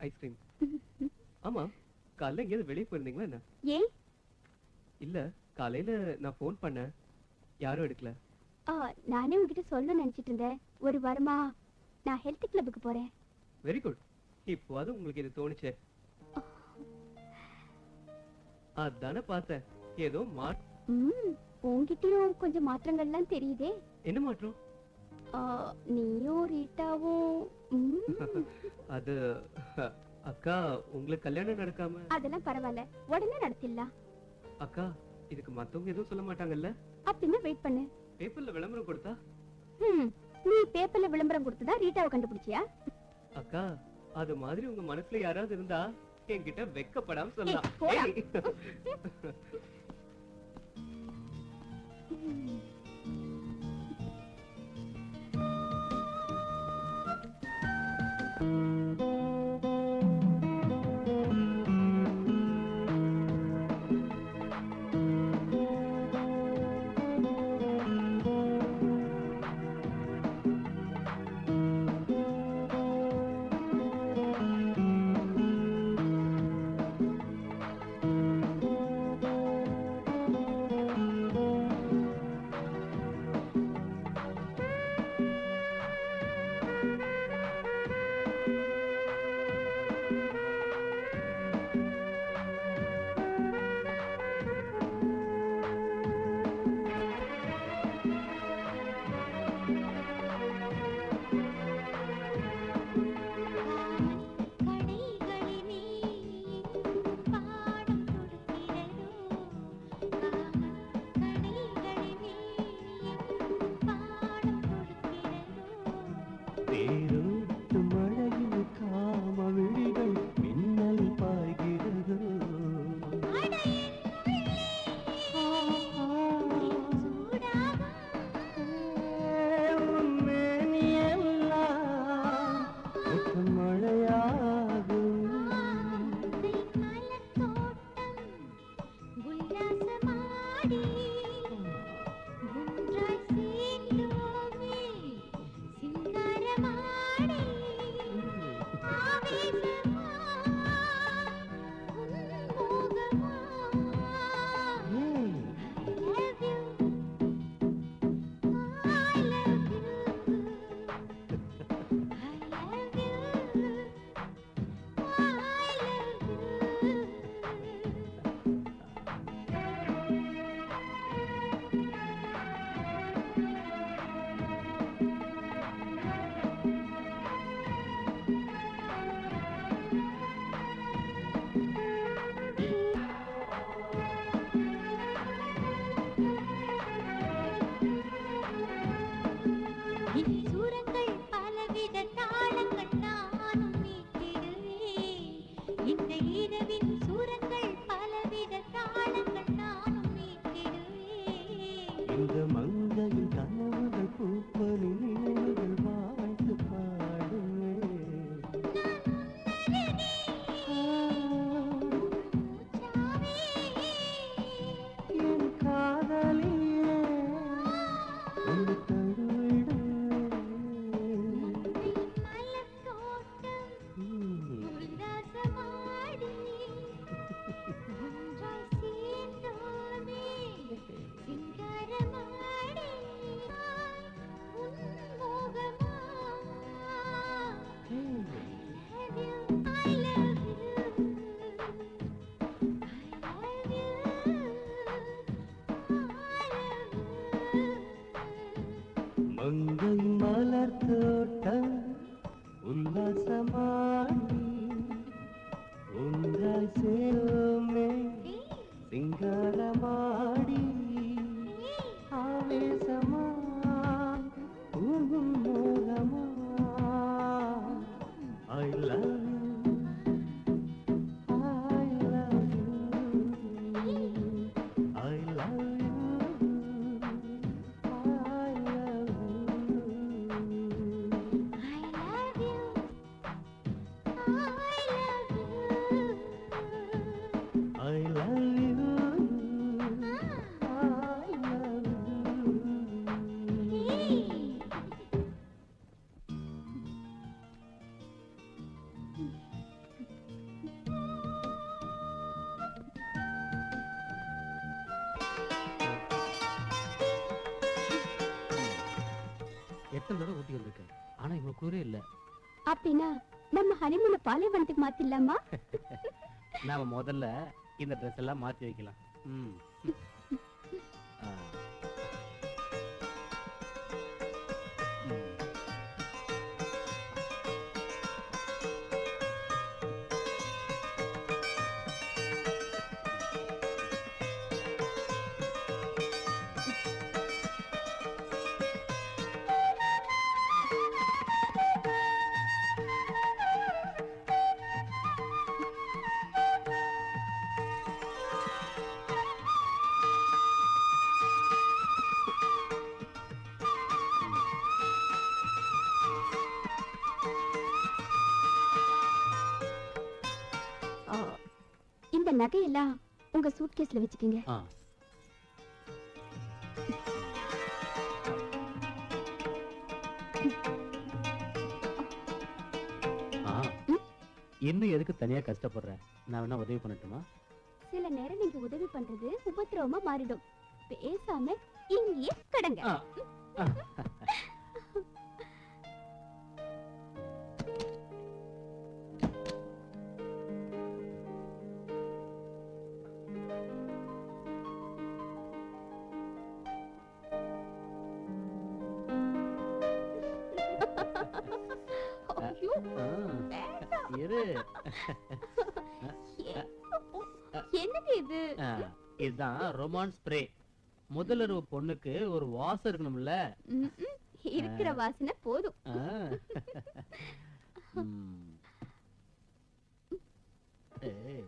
Ice cream. ஆமா, காலைல எங்கேயாவது வெளியே போயிருந்தீங்களா என்ன? ஏன்? இல்ல, காலையில நான் ஃபோன் பண்ணேன், யாரும் எடுக்கல. நானே உங்ககிட்ட சொல்லணும்னு நினைச்சிட்டு இருந்தேன். ஒரு வாரமா நான் ஹெல்த் கிளப்புக்கு போறேன். Very good. இப்போது உங்களுக்கு இது தோணுச்சே. அதானே பார்த்தேன். ஏதோ உங்ககிட்டயும் கொஞ்சம் மாற்றங்கள்லாம் தெரியுதே. என்ன மாற்றம்? நீயும் ரீட்டாவும். அது அக்கா, உங்களுக்கு கல்யாணம் நடக்காம? அதெல்லாம் பரவாயில்ல, உடனே நடத்திடலாம். அக்கா, இதுக்கு மத்தவங்க எதுவும் சொல்ல மாட்டாங்கல்ல? அப்படின்னா வெயிட் பண்ணு. பேப்பர்ல விளம்பரம் கொடுத்தா? நீ பேப்பர்ல விளம்பரம் கொடுத்ததா ரீட்டாவை கண்டுபிடிச்சியா? அக்கா, அது மாதிரி உங்க மனசுல யாராவது இருந்தா என்கிட்ட வெக்கப்படாம சொல்லலாம். எத்தனை தடவை ஊட்டி வந்திருக்கேன், ஆனா இவ்வளவு குளிரே இல்ல. அப்படின்னா நம்ம ஹனிமூனை பாலைவனத்துக்கு மாத்திடலாமா? நாம முதல்ல இந்த ட்ரெஸ் எல்லாம் மாத்தி வைக்கலாம். ம். ஆ. ம். ஆ, இந்த நகையெல்லாம் உங்க சூட்கேஸ்ல வச்சுக்கோங்க. ஆ. ஆ. இன்னும் எதுக்கு தனியா கஷ்டப்படுறேன்? நான் வேணா உதவி பண்ணட்டுமா? சில நேரம் நீங்க உதவி பண்றது உபத்திரவமா மாறிடும். பேசாம இங்கேயே கடங்க. ஆ. ஆ. ஐயோ, ஆ. வேண்டாம். இரு. என்னது இது? ஆ, இதுதான் ரொமான்ஸ் ஸ்ப்ரே. முதலருவ பொண்ணுக்கு ஒரு வாசம் இருக்கணும்ல. ம்ம். இருக்கிற வாசனை போதும். ஆ. ம். ஏய்.